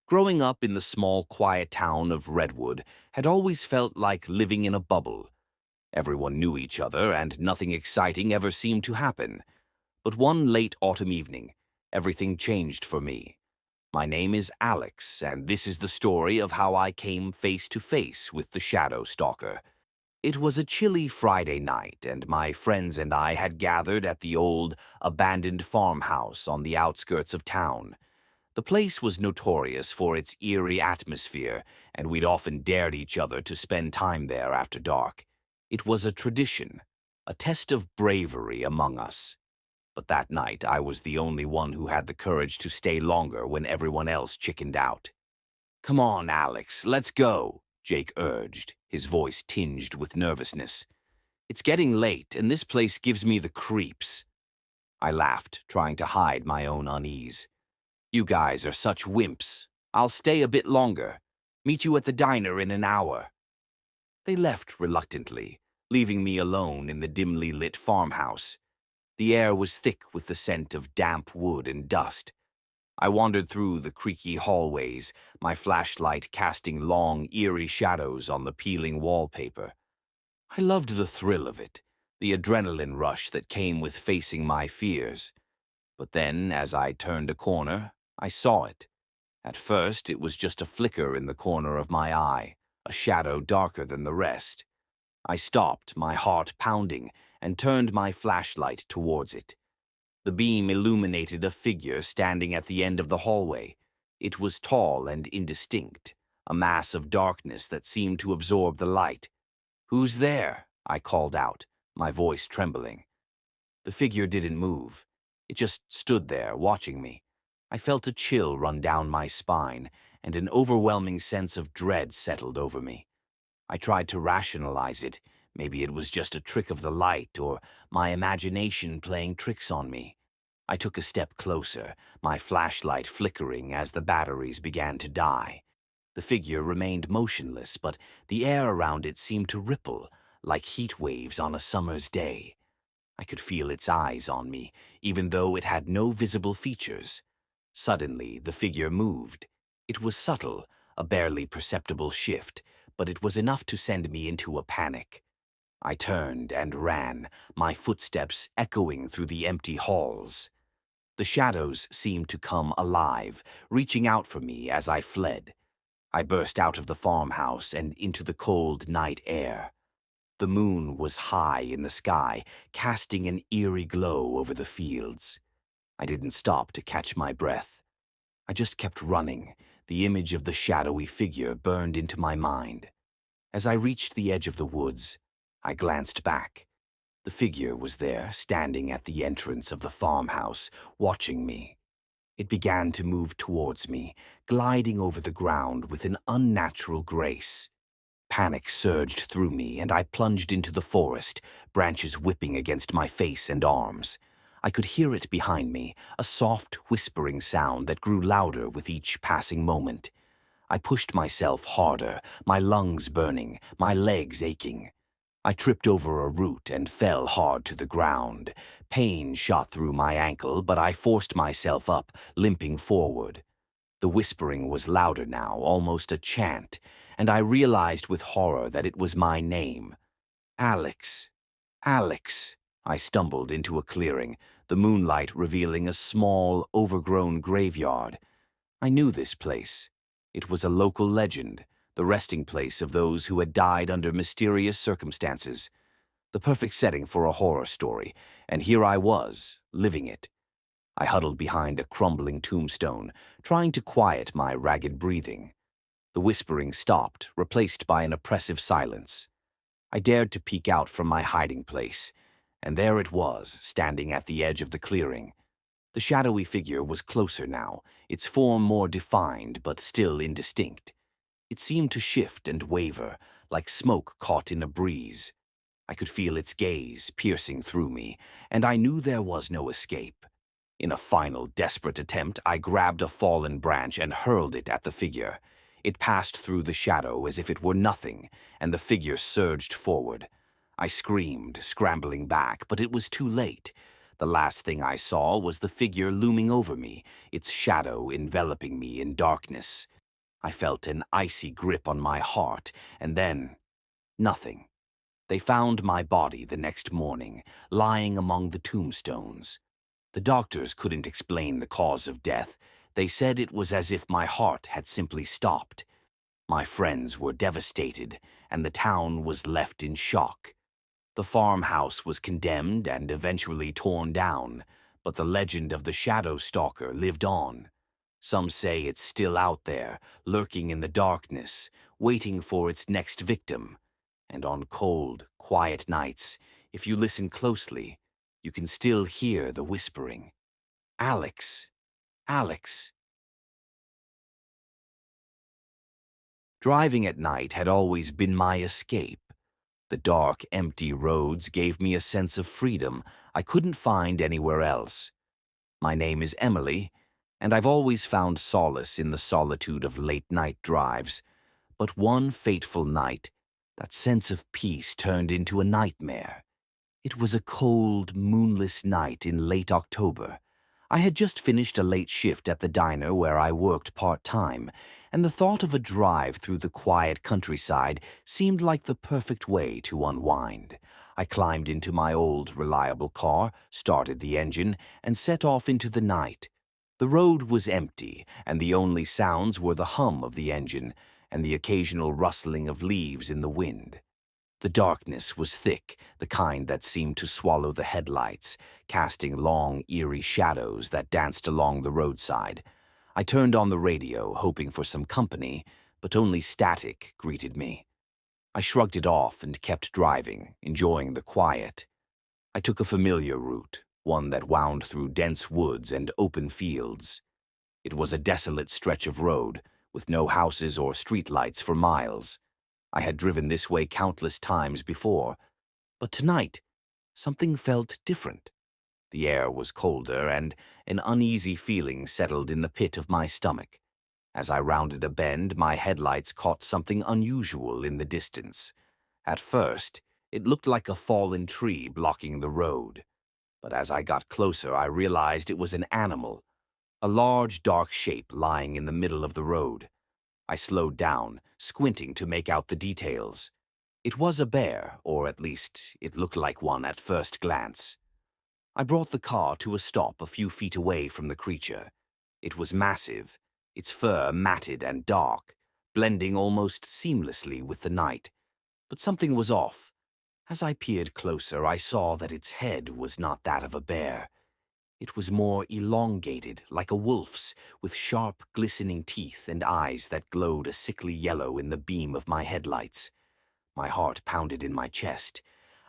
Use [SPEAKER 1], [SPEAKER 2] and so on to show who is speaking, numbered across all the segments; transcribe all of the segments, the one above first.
[SPEAKER 1] Growing up in the small, quiet town of Redwood had always felt like living in a bubble. Everyone knew each other, and nothing exciting ever seemed to happen. But one late autumn evening, everything changed for me. My name is Alex, and this is the story of how I came face to face with the shadow stalker. It was a chilly Friday night, and my friends and I had gathered at the old, abandoned farmhouse on the outskirts of town. The place was notorious for its eerie atmosphere, and we'd often dared each other to spend time there after dark. It was a tradition, a test of bravery among us. But that night, I was the only one who had the courage to stay longer when everyone else chickened out. "Come on, Alex, let's go," Jake urged, his voice tinged with nervousness. "It's getting late, and this place gives me the creeps." I laughed, trying to hide my own unease. "You guys are such wimps. I'll stay a bit longer. Meet you at the diner in an hour." They left reluctantly, leaving me alone in the dimly lit farmhouse. The air was thick with the scent of damp wood and dust. I wandered through the creaky hallways, my flashlight casting long, eerie shadows on the peeling wallpaper. I loved the thrill of it, the adrenaline rush that came with facing my fears. But then, as I turned a corner, I saw it. At first, it was just a flicker in the corner of my eye, a shadow darker than the rest. I stopped, my heart pounding, and turned my flashlight towards it. The beam illuminated a figure standing at the end of the hallway. It was tall and indistinct, a mass of darkness that seemed to absorb the light. "Who's there?" I called out, my voice trembling. The figure didn't move. It just stood there, watching me. I felt a chill run down my spine, and an overwhelming sense of dread settled over me. I tried to rationalize it. Maybe it was just a trick of the light, or my imagination playing tricks on me. I took a step closer, my flashlight flickering as the batteries began to die. The figure remained motionless, but the air around it seemed to ripple, like heat waves on a summer's day. I could feel its eyes on me, even though it had no visible features. Suddenly, the figure moved. It was subtle, a barely perceptible shift, but it was enough to send me into a panic. I turned and ran, my footsteps echoing through the empty halls. The shadows seemed to come alive, reaching out for me as I fled. I burst out of the farmhouse and into the cold night air. The moon was high in the sky, casting an eerie glow over the fields. I didn't stop to catch my breath. I just kept running. The image of the shadowy figure burned into my mind. As I reached the edge of the woods, I glanced back. The figure was there, standing at the entrance of the farmhouse, watching me. It began to move towards me, gliding over the ground with an unnatural grace. Panic surged through me, and I plunged into the forest, branches whipping against my face and arms. I could hear it behind me, a soft, whispering sound that grew louder with each passing moment. I pushed myself harder, my lungs burning, my legs aching. I tripped over a root and fell hard to the ground. Pain shot through my ankle, but I forced myself up, limping forward. The whispering was louder now, almost a chant, and I realized with horror that it was my name. "Alex, Alex." I stumbled into a clearing, the moonlight revealing a small, overgrown graveyard. I knew this place. It was a local legend, the resting place of those who had died under mysterious circumstances. The perfect setting for a horror story, and here I was, living it. I huddled behind a crumbling tombstone, trying to quiet my ragged breathing. The whispering stopped, replaced by an oppressive silence. I dared to peek out from my hiding place, and there it was, standing at the edge of the clearing. The shadowy figure was closer now, its form more defined but still indistinct. It seemed to shift and waver, like smoke caught in a breeze. I could feel its gaze piercing through me, and I knew there was no escape. In a final, desperate attempt, I grabbed a fallen branch and hurled it at the figure. It passed through the shadow as if it were nothing, and the figure surged forward. I screamed, scrambling back, but it was too late. The last thing I saw was the figure looming over me, its shadow enveloping me in darkness. I felt an icy grip on my heart, and then nothing. They found my body the next morning, lying among the tombstones. The doctors couldn't explain the cause of death. They said it was as if my heart had simply stopped. My friends were devastated, and the town was left in shock. The farmhouse was condemned and eventually torn down, but the legend of the shadow stalker lived on. Some say it's still out there, lurking in the darkness, waiting for its next victim. And on cold, quiet nights, if you listen closely, you can still hear the whispering. Alex, Alex. Driving at night had always been my escape. The dark, empty roads gave me a sense of freedom I couldn't find anywhere else. My name is Emily, and I've always found solace in the solitude of late-night drives. But one fateful night, that sense of peace turned into a nightmare. It was a cold, moonless night in late October. I had just finished a late shift at the diner where I worked part-time, and the thought of a drive through the quiet countryside seemed like the perfect way to unwind. I climbed into my old, reliable car, started the engine, and set off into the night. The road was empty, and the only sounds were the hum of the engine and the occasional rustling of leaves in the wind. The darkness was thick, the kind that seemed to swallow the headlights, casting long, eerie shadows that danced along the roadside. I turned on the radio, hoping for some company, but only static greeted me. I shrugged it off and kept driving, enjoying the quiet. I took a familiar route, one that wound through dense woods and open fields. It was a desolate stretch of road, with no houses or streetlights for miles. I had driven this way countless times before, but tonight something felt different. The air was colder, and an uneasy feeling settled in the pit of my stomach. As I rounded a bend, my headlights caught something unusual in the distance. At first, it looked like a fallen tree blocking the road, but as I got closer, I realized it was an animal, a large, dark shape lying in the middle of the road. I slowed down, squinting to make out the details. It was a bear, or at least it looked like one at first glance. I brought the car to a stop a few feet away from the creature. It was massive, its fur matted and dark, blending almost seamlessly with the night. But something was off. As I peered closer, I saw that its head was not that of a bear. It was more elongated, like a wolf's, with sharp, glistening teeth and eyes that glowed a sickly yellow in the beam of my headlights. My heart pounded in my chest.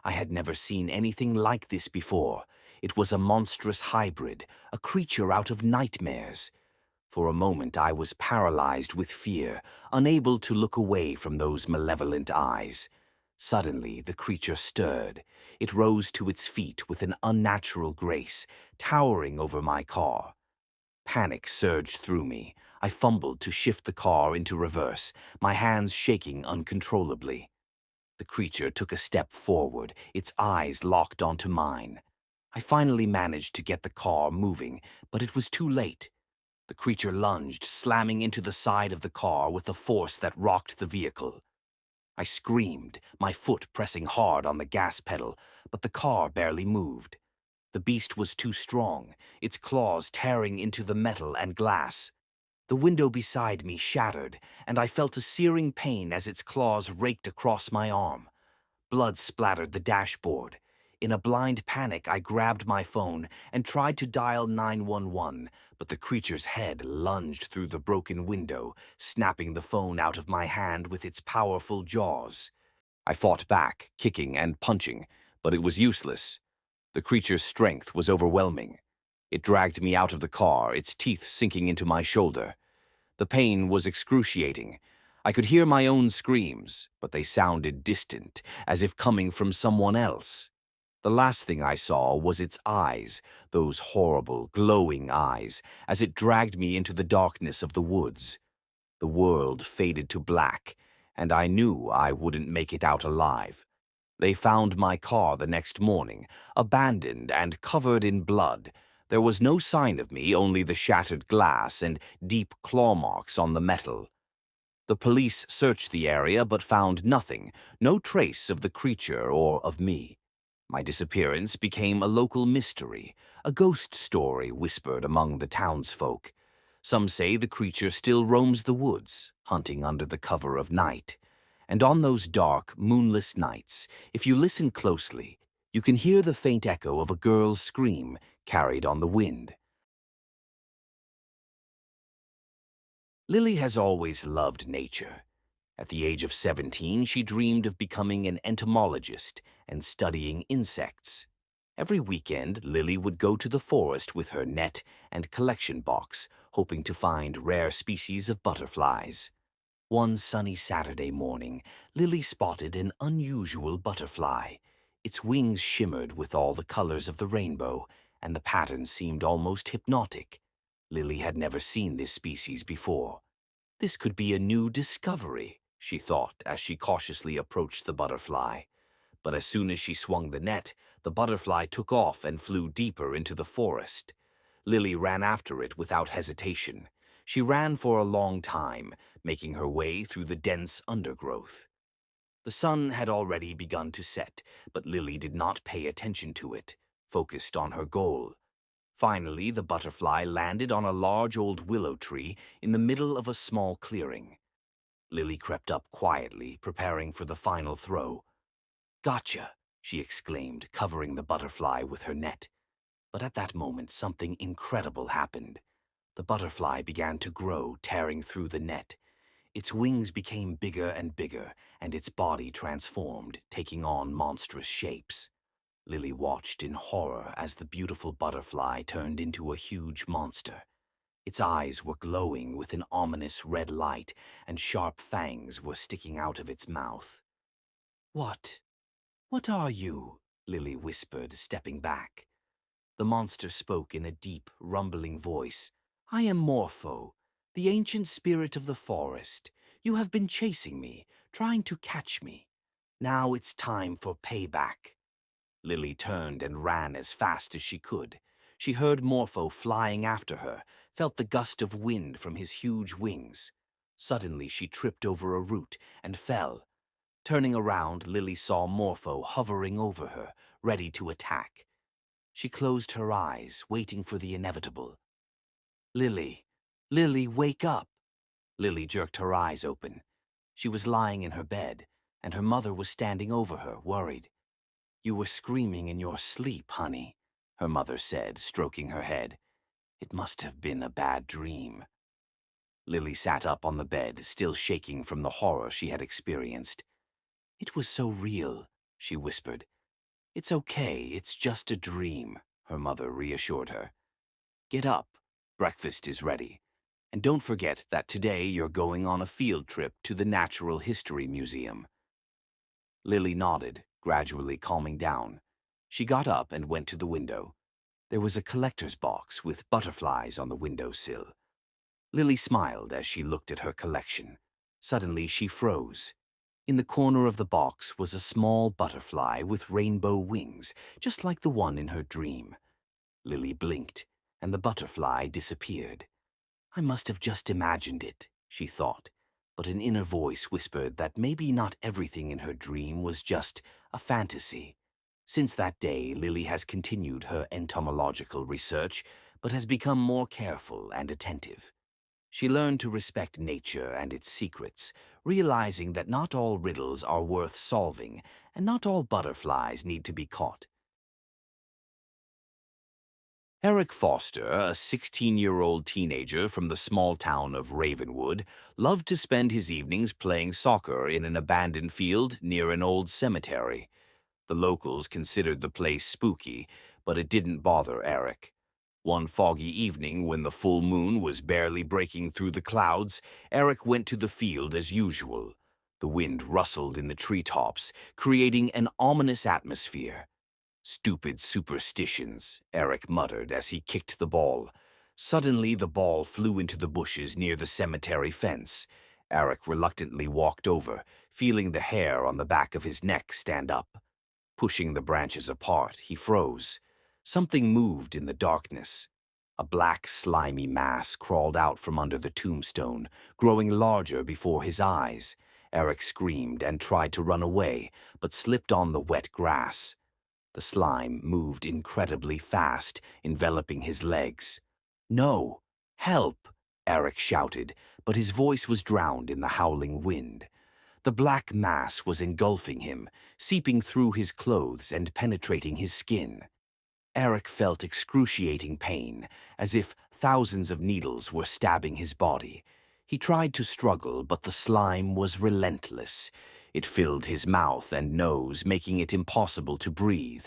[SPEAKER 1] I had never seen anything like this before. It was a monstrous hybrid, a creature out of nightmares. For a moment I was paralyzed with fear, unable to look away from those malevolent eyes. Suddenly, the creature stirred. It rose to its feet with an unnatural grace, towering over my car. Panic surged through me. I fumbled to shift the car into reverse, my hands shaking uncontrollably. The creature took a step forward, its eyes locked onto mine. I finally managed to get the car moving, but it was too late. The creature lunged, slamming into the side of the car with a force that rocked the vehicle. I screamed, my foot pressing hard on the gas pedal, but the car barely moved. The beast was too strong, its claws tearing into the metal and glass. The window beside me shattered, and I felt a searing pain as its claws raked across my arm. Blood splattered the dashboard. In a blind panic, I grabbed my phone and tried to dial 911, but the creature's head lunged through the broken window, snapping the phone out of my hand with its powerful jaws. I fought back, kicking and punching, but it was useless. The creature's strength was overwhelming. It dragged me out of the car, its teeth sinking into my shoulder. The pain was excruciating. I could hear my own screams, but they sounded distant, as if coming from someone else. The last thing I saw was its eyes, those horrible, glowing eyes, as it dragged me into the darkness of the woods. The world faded to black, and I knew I wouldn't make it out alive. They found my car the next morning, abandoned and covered in blood. There was no sign of me, only the shattered glass and deep claw marks on the metal. The police searched the area but found nothing, no trace of the creature or of me. My disappearance became a local mystery, a ghost story whispered among the townsfolk. Some say the creature still roams the woods, hunting under the cover of night. And on those dark, moonless nights, if you listen closely, you can hear the faint echo of a girl's scream carried on the wind. Lily has always loved nature. At the age of 17, she dreamed of becoming an entomologist and studying insects. Every weekend, Lily would go to the forest with her net and collection box, hoping to find rare species of butterflies. One sunny Saturday morning, Lily spotted an unusual butterfly. Its wings shimmered with all the colors of the rainbow, and the pattern seemed almost hypnotic. Lily had never seen this species before. This could be a new discovery, she thought as she cautiously approached the butterfly. But as soon as she swung the net, the butterfly took off and flew deeper into the forest. Lily ran after it without hesitation. She ran for a long time, making her way through the dense undergrowth. The sun had already begun to set, but Lily did not pay attention to it, focused on her goal. Finally, the butterfly landed on a large old willow tree in the middle of a small clearing. Lily crept up quietly, preparing for the final throw. "Gotcha!" she exclaimed, covering the butterfly with her net. But at that moment, something incredible happened. The butterfly began to grow, tearing through the net. Its wings became bigger and bigger, and its body transformed, taking on monstrous shapes. Lily watched in horror as the beautiful butterfly turned into a huge monster. Its eyes were glowing with an ominous red light, and sharp fangs were sticking out of its mouth. "What? What are you?" Lily whispered, stepping back. The monster spoke in a deep, rumbling voice. "I am Morpho, the ancient spirit of the forest. You have been chasing me, trying to catch me. Now it's time for payback." Lily turned and ran as fast as she could. She heard Morpho flying after her, felt the gust of wind from his huge wings. Suddenly she tripped over a root and fell. Turning around, Lily saw Morpho hovering over her, ready to attack. She closed her eyes, waiting for the inevitable. "Lily! Lily, wake up!" Lily jerked her eyes open. She was lying in her bed, and her mother was standing over her, worried. "You were screaming in your sleep, honey," her mother said, stroking her head. "It must have been a bad dream." Lily sat up on the bed, still shaking from the horror she had experienced. "It was so real," she whispered. "It's okay, it's just a dream," her mother reassured her. "Get up, breakfast is ready. And don't forget that today you're going on a field trip to the Natural History Museum." Lily nodded, gradually calming down. She got up and went to the window. There was a collector's box with butterflies on the windowsill. Lily smiled as she looked at her collection. Suddenly she froze. In the corner of the box was a small butterfly with rainbow wings, just like the one in her dream. Lily blinked, and the butterfly disappeared. "I must have just imagined it," she thought, but an inner voice whispered that maybe not everything in her dream was just a fantasy. Since that day, Lily has continued her entomological research, but has become more careful and attentive. She learned to respect nature and its secrets, realizing that not all riddles are worth solving, and not all butterflies need to be caught. Eric Foster, a 16-year-old teenager from the small town of Ravenwood, loved to spend his evenings playing soccer in an abandoned field near an old cemetery. The locals considered the place spooky, but it didn't bother Eric. One foggy evening, when the full moon was barely breaking through the clouds, Eric went to the field as usual. The wind rustled in the treetops, creating an ominous atmosphere. "Stupid superstitions," Eric muttered as he kicked the ball. Suddenly, the ball flew into the bushes near the cemetery fence. Eric reluctantly walked over, feeling the hair on the back of his neck stand up. Pushing the branches apart, he froze. Something moved in the darkness. A black, slimy mass crawled out from under the tombstone, growing larger before his eyes. Eric screamed and tried to run away, but slipped on the wet grass. The slime moved incredibly fast, enveloping his legs. "No! Help!" Eric shouted, but his voice was drowned in the howling wind. The black mass was engulfing him, seeping through his clothes and penetrating his skin. Eric felt excruciating pain, as if thousands of needles were stabbing his body. He tried to struggle, but the slime was relentless. It filled his mouth and nose, making it impossible to breathe.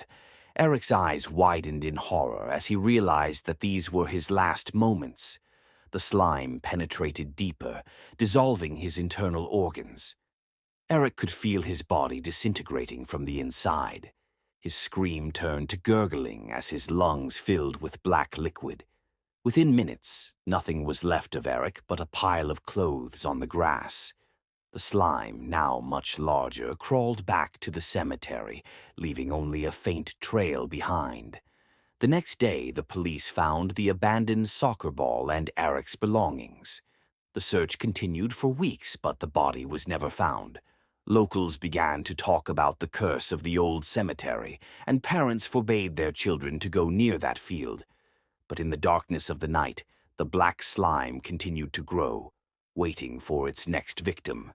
[SPEAKER 1] Eric's eyes widened in horror as he realized that these were his last moments. The slime penetrated deeper, dissolving his internal organs. Eric could feel his body disintegrating from the inside. His scream turned to gurgling as his lungs filled with black liquid. Within minutes, nothing was left of Eric but a pile of clothes on the grass. The slime, now much larger, crawled back to the cemetery, leaving only a faint trail behind. The next day, the police found the abandoned soccer ball and Eric's belongings. The search continued for weeks, but the body was never found. Locals began to talk about the curse of the old cemetery, and parents forbade their children to go near that field. But in the darkness of the night, the black slime continued to grow, waiting for its next victim.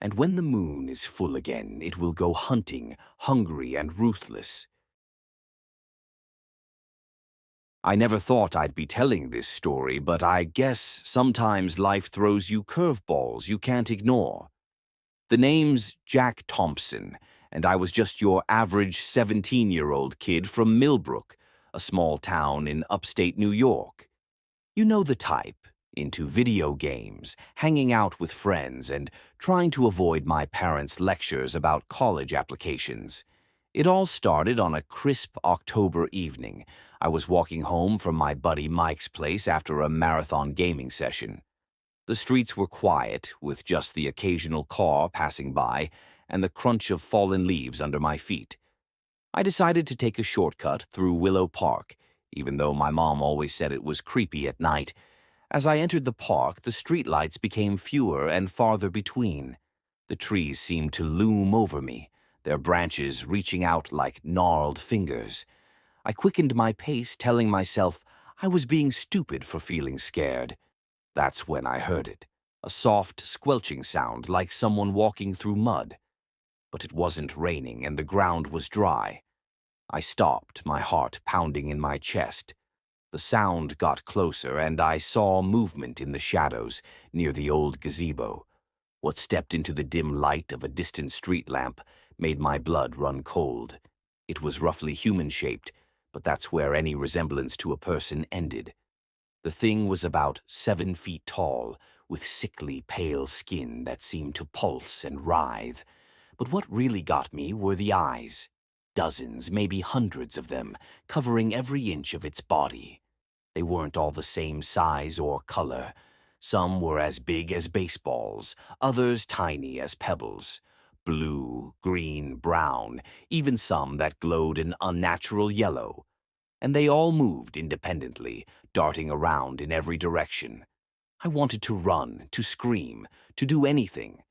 [SPEAKER 1] And when the moon is full again, it will go hunting, hungry and ruthless. I never thought I'd be telling this story, but I guess sometimes life throws you curveballs you can't ignore. The name's Jack Thompson, and I was just your average 17-year-old kid from Millbrook, a small town in upstate New York. You know the type, into video games, hanging out with friends, and trying to avoid my parents' lectures about college applications. It all started on a crisp October evening. I was walking home from my buddy Mike's place after a marathon gaming session. The streets were quiet, with just the occasional car passing by and the crunch of fallen leaves under my feet. I decided to take a shortcut through Willow Park, even though my mom always said it was creepy at night. As I entered the park, the streetlights became fewer and farther between. The trees seemed to loom over me, their branches reaching out like gnarled fingers. I quickened my pace, telling myself I was being stupid for feeling scared. That's when I heard it, a soft, squelching sound like someone walking through mud. But it wasn't raining and the ground was dry. I stopped, my heart pounding in my chest. The sound got closer, and I saw movement in the shadows near the old gazebo. What stepped into the dim light of a distant street lamp made my blood run cold. It was roughly human-shaped, but that's where any resemblance to a person ended. The thing was about 7 feet tall, with sickly pale skin that seemed to pulse and writhe. But what really got me were the eyes. Dozens, maybe hundreds of them, covering every inch of its body. They weren't all the same size or color. Some were as big as baseballs, others tiny as pebbles. Blue, green, brown, even some that glowed an unnatural yellow. And they all moved independently, darting around in every direction. I wanted to run, to scream, to do anything,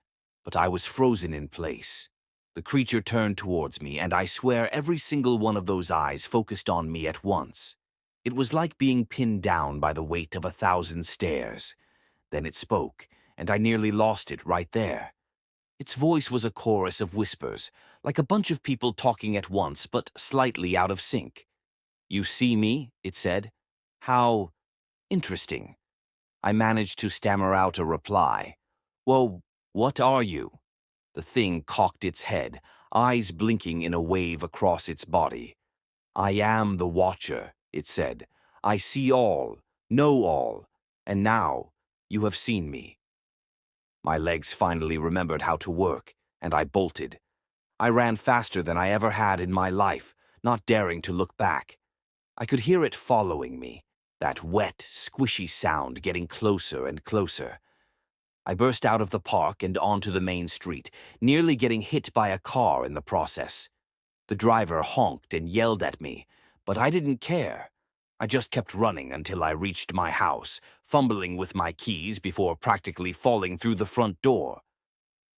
[SPEAKER 1] but I was frozen in place. The creature turned towards me, and I swear every single one of those eyes focused on me at once. It was like being pinned down by the weight of 1,000 stares. Then it spoke, and I nearly lost it right there. Its voice was a chorus of whispers, like a bunch of people talking at once, but slightly out of sync. "You see me?" it said. "How interesting." I managed to stammer out a reply. "Well, what are you?" The thing cocked its head, eyes blinking in a wave across its body. "I am the Watcher," it said. "I see all, know all, and now you have seen me." My legs finally remembered how to work, and I bolted. I ran faster than I ever had in my life, not daring to look back. I could hear it following me, that wet, squishy sound getting closer and closer. I burst out of the park and onto the main street, nearly getting hit by a car in the process. The driver honked and yelled at me, but I didn't care. I just kept running until I reached my house, fumbling with my keys before practically falling through the front door.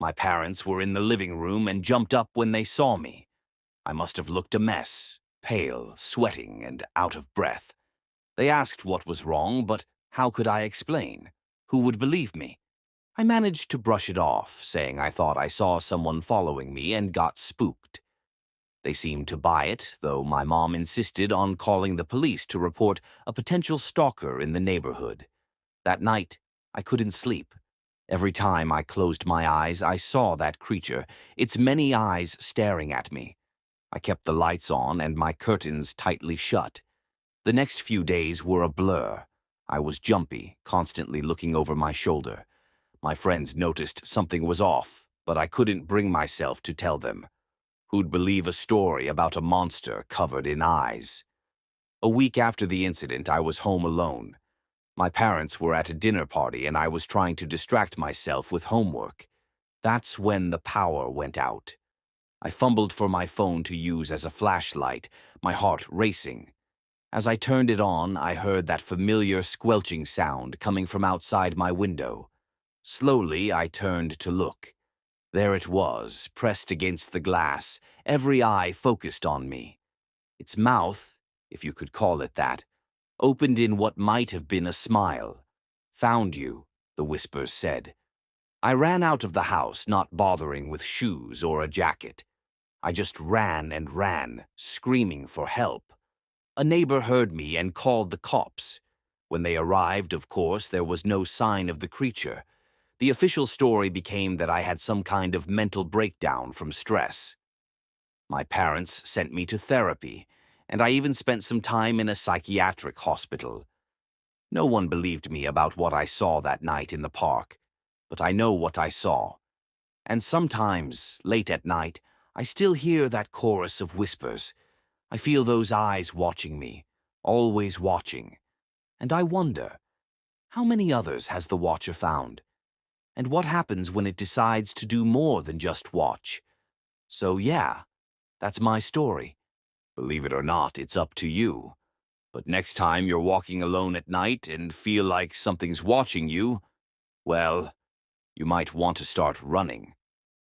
[SPEAKER 1] My parents were in the living room and jumped up when they saw me. I must have looked a mess, pale, sweating, and out of breath. They asked what was wrong, but how could I explain? Who would believe me? I managed to brush it off, saying I thought I saw someone following me and got spooked. They seemed to buy it, though my mom insisted on calling the police to report a potential stalker in the neighborhood. That night, I couldn't sleep. Every time I closed my eyes, I saw that creature, its many eyes staring at me. I kept the lights on and my curtains tightly shut. The next few days were a blur. I was jumpy, constantly looking over my shoulder. My friends noticed something was off, but I couldn't bring myself to tell them. Who'd believe a story about a monster covered in eyes? A week after the incident, I was home alone. My parents were at a dinner party and I was trying to distract myself with homework. That's when the power went out. I fumbled for my phone to use as a flashlight, my heart racing. As I turned it on, I heard that familiar squelching sound coming from outside my window. Slowly, I turned to look. There it was, pressed against the glass, every eye focused on me. Its mouth, if you could call it that, opened in what might have been a smile. "Found you," the whispers said. I ran out of the house, not bothering with shoes or a jacket. I just ran and ran, screaming for help. A neighbor heard me and called the cops. When they arrived, of course, there was no sign of the creature. The official story became that I had some kind of mental breakdown from stress. My parents sent me to therapy, and I even spent some time in a psychiatric hospital. No one believed me about what I saw that night in the park, but I know what I saw. And sometimes, late at night, I still hear that chorus of whispers. I feel those eyes watching me, always watching. And I wonder, how many others has the Watcher found? And what happens when it decides to do more than just watch? So yeah, that's my story. Believe it or not, it's up to you. But next time you're walking alone at night and feel like something's watching you, well, you might want to start running.